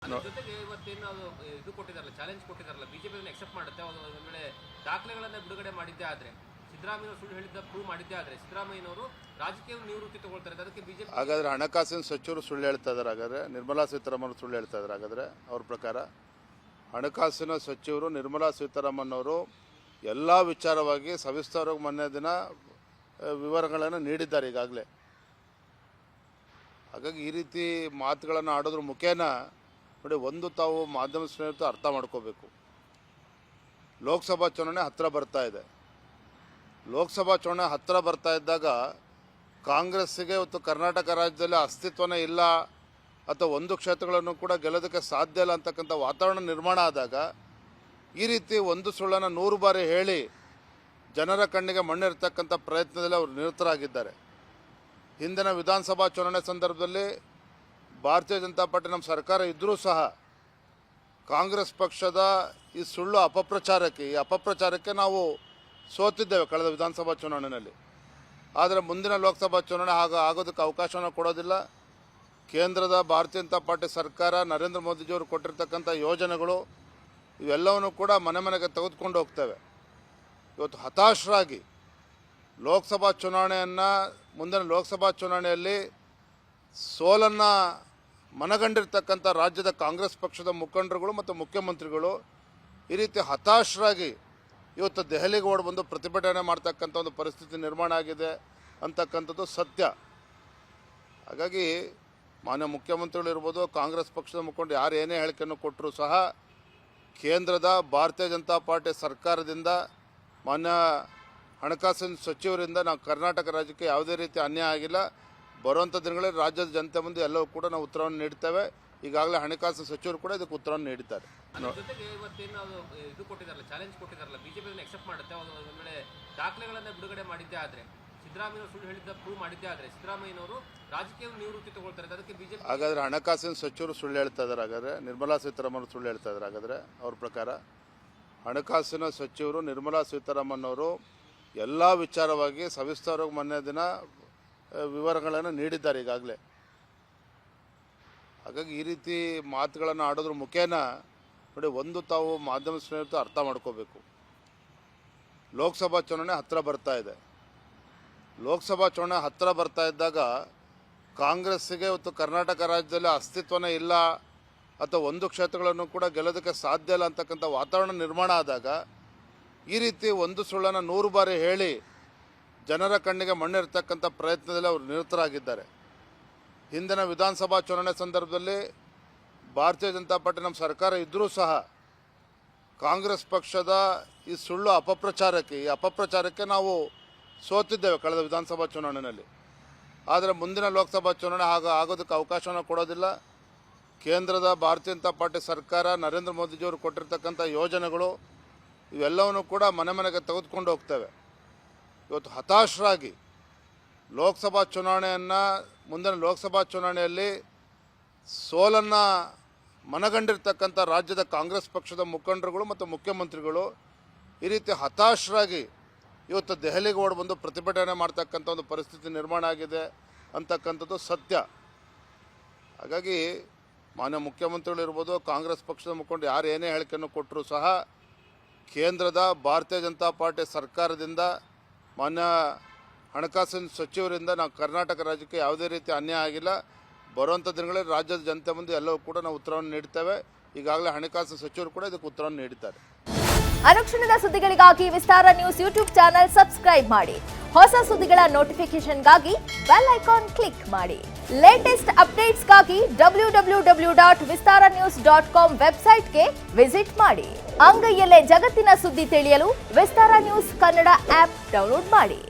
ಜೊತೆಗೆ ಇವತ್ತೇನು ಇದು ಕೊಟ್ಟಿದಾರಲ್ಲ, ಚಾಲೆಂಜ್ ಕೊಟ್ಟಿದಾರಲ್ಲ, ಬಿಜೆಪಿ ಎಕ್ಸೆಪ್ಟ್ ಮಾಡುತ್ತೆ. ಒಂದು ವೇಳೆ ದಾಖಲೆಗಳನ್ನ ಬಿಡುಗಡೆ ಮಾಡಿದ್ದೇ ಆದ್ರೆ, ಸಿದ್ದರಾಮಯ್ಯ ಸುಳ್ಳು ಹೇಳಿದ್ದ ಪ್ರೂವ್ ಮಾಡಿದ್ದೇ ಆದ್ರೆ ಸಿದ್ದರಾಮಯ್ಯನವರು ರಾಜಕೀಯ ನಿವೃತ್ತಿ ತಗೊಳ್ತಾರೆ. ಅದಕ್ಕೆ ಬಿಜೆಪಿ ಹಾಗಾದ್ರೆ ಹಣಕಾಸಿನ ಸಚಿವರು ಸುಳ್ಳು ಹೇಳ್ತಾ ಇದ್ದಾರೆ. ಹಾಗಾದ್ರೆ ನಿರ್ಮಲಾ ಸೀತಾರಾಮನ್ ಸುಳ್ಳು ಹೇಳ್ತಾ ಇದ್ದಾರೆ. ಹಾಗಾದ್ರೆ ಅವ್ರ ಪ್ರಕಾರ ಹಣಕಾಸಿನ ಸಚಿವರು ನಿರ್ಮಲಾ ಸೀತಾರಾಮನ್ ಅವರು ಎಲ್ಲ ವಿಚಾರವಾಗಿ ಸವಿಸ್ತಾರವಾಗಿ ಮೊನ್ನೆ ದಿನ ವಿವರಗಳನ್ನು ನೀಡಿದ್ದಾರೆ ಈಗಾಗಲೇ. ಹಾಗಾಗಿ ಈ ರೀತಿ ಮಾತುಗಳನ್ನು ಆಡೋದ್ರ ಮುಖೇನ ನೋಡಿ, ಒಂದು ತಾವು ಮಾಧ್ಯಮ ಸ್ನೇಹಿತರು ಅರ್ಥ ಮಾಡ್ಕೋಬೇಕು. ಲೋಕಸಭಾ ಚುನಾವಣೆ ಹತ್ತಿರ ಬರ್ತಾ ಇದೆ. ಲೋಕಸಭಾ ಚುನಾವಣೆ ಹತ್ತಿರ ಬರ್ತಾ ಇದ್ದಾಗ ಕಾಂಗ್ರೆಸ್ಸಿಗೆ ಇವತ್ತು ಕರ್ನಾಟಕ ರಾಜ್ಯದಲ್ಲಿ ಅಸ್ತಿತ್ವನೇ ಇಲ್ಲ ಅಥವಾ ಒಂದು ಕ್ಷೇತ್ರಗಳನ್ನು ಕೂಡ ಗೆಲ್ಲೋದಕ್ಕೆ ಸಾಧ್ಯ ಇಲ್ಲ ಅಂತಕ್ಕಂಥ ವಾತಾವರಣ ನಿರ್ಮಾಣ ಆದಾಗ ಈ ರೀತಿ ಒಂದು ಸುಳ್ಳನ್ನು 100 ಬಾರಿ ಹೇಳಿ ಜನರ ಕಣ್ಣಿಗೆ ಮಣ್ಣಿರ್ತಕ್ಕಂಥ ಪ್ರಯತ್ನದಲ್ಲಿ ಅವರು ನಿರತರಾಗಿದ್ದಾರೆ. ಹಿಂದಿನ ವಿಧಾನಸಭಾ ಚುನಾವಣೆ ಸಂದರ್ಭದಲ್ಲಿ ಭಾರತೀಯ ಜನತಾ ಪಾರ್ಟಿ ನಮ್ಮ ಸರ್ಕಾರ ಇದ್ದರೂ ಸಹ ಕಾಂಗ್ರೆಸ್ ಪಕ್ಷದ ಈ ಸುಳ್ಳು ಅಪಪ್ರಚಾರಕ್ಕೆ ನಾವು ಸೋತಿದ್ದೇವೆ ಕಳೆದ ವಿಧಾನಸಭಾ ಚುನಾವಣೆಯಲ್ಲಿ. ಆದರೆ ಮುಂದಿನ ಲೋಕಸಭಾ ಚುನಾವಣೆ ಆಗೋದಕ್ಕೆ ಅವಕಾಶವನ್ನು ಕೊಡೋದಿಲ್ಲ. ಕೇಂದ್ರದ ಭಾರತೀಯ ಜನತಾ ಪಾರ್ಟಿ ಸರ್ಕಾರ ನರೇಂದ್ರ ಮೋದಿಜಿಯವರು ಕೊಟ್ಟಿರ್ತಕ್ಕಂಥ ಯೋಜನೆಗಳು ಇವೆಲ್ಲವನ್ನು ಕೂಡ ಮನೆಗೆ ತೆಗೆದುಕೊಂಡು ಹೋಗ್ತೇವೆ. ಇವತ್ತು ಹತಾಶರಾಗಿ ಲೋಕಸಭಾ ಚುನಾವಣೆಯನ್ನು ಮುಂದಿನ ಲೋಕಸಭಾ ಚುನಾವಣೆಯಲ್ಲಿ ಸೋಲನ್ನು ಮನಗಂಡಿರ್ತಕ್ಕಂಥ ರಾಜ್ಯದ ಕಾಂಗ್ರೆಸ್ ಪಕ್ಷದ ಮುಖಂಡರುಗಳು ಮತ್ತು ಮುಖ್ಯಮಂತ್ರಿಗಳು ಈ ರೀತಿ ಹತಾಶರಾಗಿ ಇವತ್ತು ದೆಹಲಿಗೆ ಓಡಿ ಬಂದು ಪ್ರತಿಭಟನೆ ಮಾಡ್ತಕ್ಕಂಥ ಒಂದು ಪರಿಸ್ಥಿತಿ ನಿರ್ಮಾಣ ಆಗಿದೆ ಅಂತಕ್ಕಂಥದ್ದು ಸತ್ಯ. ಹಾಗಾಗಿ ಮಾನ್ಯ ಮುಖ್ಯಮಂತ್ರಿಗಳು ಇರ್ಬೋದು, ಕಾಂಗ್ರೆಸ್ ಪಕ್ಷದ ಮುಖಂಡರು ಯಾರು ಏನೇ ಹೇಳಿಕೆಯನ್ನು ಕೊಟ್ಟರೂ ಸಹ ಕೇಂದ್ರದ ಭಾರತೀಯ ಜನತಾ ಪಾರ್ಟಿ ಸರ್ಕಾರದಿಂದ ಮಾನ್ಯ ಹಣಕಾಸಿನ ಸಚಿವರಿಂದ ನಾವು ಕರ್ನಾಟಕ ರಾಜ್ಯಕ್ಕೆ ಯಾವುದೇ ರೀತಿ ಅನ್ಯಾಯ ಆಗಿಲ್ಲ. ಬರುವಂಥ ದಿನಗಳಲ್ಲಿ ರಾಜ್ಯದ ಜನತೆ ಮುಂದೆ ಎಲ್ಲವೂ ಕೂಡ ನಾವು ಉತ್ತರವನ್ನು ನೀಡ್ತೇವೆ. ಈಗಾಗಲೇ ಹಣಕಾಸಿನ ಸಚಿವರು ಕೂಡ ಇದಕ್ಕೆ ಉತ್ತರವನ್ನು ನೀಡಿದ್ದಾರೆ. ಜೊತೆಗೆ ಇವತ್ತೇನು ಇದು ಕೊಟ್ಟಿದಾರಲ್ಲ, ಚಾಲೆಂಜ್ ಕೊಟ್ಟಿದಾರಲ್ಲ, ಬಿಜೆಪಿ ಎಕ್ಸೆಪ್ಟ್ ಮಾಡುತ್ತೆ. ಒಂದು ವೇಳೆ ದಾಖಲೆಗಳನ್ನ ಬಿಡುಗಡೆ ಮಾಡಿದ್ದೇ ಆದ್ರೆ, ಸಿದ್ದರಾಮಯ್ಯ ಸುಳ್ಳು ಹೇಳಿದ್ದ ಪ್ರೂವ್ ಮಾಡಿದ್ದೇ ಆದ್ರೆ ಸಿದ್ದರಾಮಯ್ಯನವರು ರಾಜಕೀಯ ನಿವೃತ್ತಿ ತಗೊಳ್ತಾರೆ. ಅದಕ್ಕೆ ಬಿಜೆಪಿ ಹಾಗಾದ್ರೆ ಹಣಕಾಸಿನ ಸಚಿವರು ಸುಳ್ಳು ಹೇಳ್ತಾ ಇದ್ದಾರೆ. ಹಾಗಾದ್ರೆ ನಿರ್ಮಲಾ ಸೀತಾರಾಮನ್ ಸುಳ್ಳು ಹೇಳ್ತಾ ಇದ್ದಾರೆ. ಹಾಗಾದ್ರೆ ಅವ್ರ ಪ್ರಕಾರ ಹಣಕಾಸಿನ ಸಚಿವರು ನಿರ್ಮಲಾ ಸೀತಾರಾಮನ್ ಅವರು ಎಲ್ಲ ವಿಚಾರವಾಗಿ ಸವಿಸ್ತಾರವಾಗಿ ಮೊನ್ನೆ ದಿನ ವಿವರಗಳನ್ನು ನೀಡಿದ್ದಾರೆ ಈಗಾಗಲೇ. ಹಾಗಾಗಿ ಈ ರೀತಿ ಮಾತುಗಳನ್ನು ಆಡೋದ್ರ ಮುಖೇನ ನೋಡಿ, ಒಂದು ತಾವು ಮಾಧ್ಯಮ ಸ್ನೇಹಿತರು ಅರ್ಥ ಮಾಡ್ಕೋಬೇಕು. ಲೋಕಸಭಾ ಚುನಾವಣೆ ಹತ್ತಿರ ಬರ್ತಾ ಇದೆ. ಲೋಕಸಭಾ ಚುನಾವಣೆ ಹತ್ತಿರ ಬರ್ತಾ ಇದ್ದಾಗ ಕಾಂಗ್ರೆಸ್ಸಿಗೆ ಇವತ್ತು ಕರ್ನಾಟಕ ರಾಜ್ಯದಲ್ಲಿ ಅಸ್ತಿತ್ವನೇ ಇಲ್ಲ ಅಥವಾ ಒಂದು ಕ್ಷೇತ್ರಗಳನ್ನು ಕೂಡ ಗೆಲ್ಲೋದಕ್ಕೆ ಸಾಧ್ಯ ಇಲ್ಲ ಅಂತಕ್ಕಂಥ ವಾತಾವರಣ ನಿರ್ಮಾಣ ಆದಾಗ ಈ ರೀತಿ ಒಂದು ಸುಳ್ಳನ್ನು 100 ಬಾರಿ ಹೇಳಿ ಜನರ ಕಣ್ಣಿಗೆ ಮಣ್ಣಿರ್ತಕ್ಕಂಥ ಪ್ರಯತ್ನದಲ್ಲಿ ಅವರು ನಿರತರಾಗಿದ್ದಾರೆ. ಹಿಂದಿನ ವಿಧಾನಸಭಾ ಚುನಾವಣೆ ಸಂದರ್ಭದಲ್ಲಿ ಭಾರತೀಯ ಜನತಾ ಪಾರ್ಟಿ ನಮ್ಮ ಸರ್ಕಾರ ಇದ್ದರೂ ಸಹ ಕಾಂಗ್ರೆಸ್ ಪಕ್ಷದ ಈ ಸುಳ್ಳು ಅಪಪ್ರಚಾರಕ್ಕೆ ನಾವು ಸೋತಿದ್ದೇವೆ ಕಳೆದ ವಿಧಾನಸಭಾ ಚುನಾವಣೆಯಲ್ಲಿ. ಆದರೆ ಮುಂದಿನ ಲೋಕಸಭಾ ಚುನಾವಣೆ ಆಗೋದಕ್ಕೆ ಅವಕಾಶವನ್ನು ಕೊಡೋದಿಲ್ಲ. ಕೇಂದ್ರದ ಭಾರತೀಯ ಜನತಾ ಪಾರ್ಟಿ ಸರ್ಕಾರ ನರೇಂದ್ರ ಮೋದಿಜಿಯವರು ಕೊಟ್ಟಿರ್ತಕ್ಕಂಥ ಯೋಜನೆಗಳು ಇವೆಲ್ಲವನ್ನು ಕೂಡ ಮನೆಗೆ ತೆಗೆದುಕೊಂಡು ಹೋಗ್ತೇವೆ. ಇವತ್ತು ಹತಾಶರಾಗಿ ಲೋಕಸಭಾ ಚುನಾವಣೆಯನ್ನು ಮುಂದಿನ ಲೋಕಸಭಾ ಚುನಾವಣೆಯಲ್ಲಿ ಸೋಲನ್ನು ಮನಗಂಡಿರ್ತಕ್ಕಂಥ ರಾಜ್ಯದ ಕಾಂಗ್ರೆಸ್ ಪಕ್ಷದ ಮುಖಂಡರುಗಳು ಮತ್ತು ಮುಖ್ಯಮಂತ್ರಿಗಳು ಈ ರೀತಿ ಹತಾಶರಾಗಿ ಇವತ್ತು ದೆಹಲಿಗೆ ಓಡಿ ಬಂದು ಪ್ರತಿಭಟನೆ ಮಾಡ್ತಕ್ಕಂಥ ಒಂದು ಪರಿಸ್ಥಿತಿ ನಿರ್ಮಾಣ ಆಗಿದೆ ಅಂತಕ್ಕಂಥದ್ದು ಸತ್ಯ. ಹಾಗಾಗಿ ಮಾನ್ಯ ಮುಖ್ಯಮಂತ್ರಿಗಳು ಇರ್ಬೋದು, ಕಾಂಗ್ರೆಸ್ ಪಕ್ಷದ ಮುಖಂಡರು ಯಾರು ಏನೇ ಹೇಳಿಕೆಯನ್ನು ಕೊಟ್ಟರೂ ಸಹ ಕೇಂದ್ರದ ಭಾರತೀಯ ಜನತಾ ಪಾರ್ಟಿ ಸರ್ಕಾರದಿಂದ ಮಾನ್ಯ ಹಣಕಾಸಿನ ಸಚಿವರಿಂದ ನಾವು ಕರ್ನಾಟಕ ರಾಜ್ಯಕ್ಕೆ ಯಾವುದೇ ರೀತಿ ಅನ್ಯಾಯ ಆಗಿಲ್ಲ. ಬರುವಂಥ ದಿನಗಳಲ್ಲಿ ರಾಜ್ಯದ ಜನತೆ ಮುಂದೆ ಎಲ್ಲವೂ ಕೂಡ ನಾವು ಉತ್ತರವನ್ನು ನೀಡ್ತೇವೆ. ಈಗಾಗಲೇ ಹಣಕಾಸಿನ ಸಚಿವರು ಕೂಡ ಇದಕ್ಕೆ ಉತ್ತರವನ್ನು ನೀಡಿದ್ದಾರೆ. ಅನುಕ್ಷಣದ ಸುದ್ದಿಗಳಿಗಾಗಿ ವಿಸ್ತಾರ ನ್ಯೂಸ್ ಯೂಟ್ಯೂಬ್ ಚಾನೆಲ್ ಸಬ್ಸ್ಕ್ರೈಬ್ ಮಾಡಿ. ಹೊಸ ಸುದ್ದಿಗಳ ನೋಟಿಫಿಕೇಶನ್ಗಾಗಿ ಬೆಲ್ ಐಕಾನ್ ಕ್ಲಿಕ್ ಮಾಡಿ. ಲೇಟೆಸ್ಟ್ ಅಪ್ಡೇಟ್ಸ್ಗಾಗಿ www.vistaranews.com ವೆಬ್ಸೈಟ್ಗೆ ವಿಸಿಟ್ ಮಾಡಿ. ಅಂಗೈಯಲ್ಲೇ ಜಗತ್ತಿನ ಸುದ್ದಿ ತಿಳಿಯಲು ವಿಸ್ತಾರ ನ್ಯೂಸ್ ಕನ್ನಡ ಆಪ್ ಡೌನ್ಲೋಡ್ ಮಾಡಿ.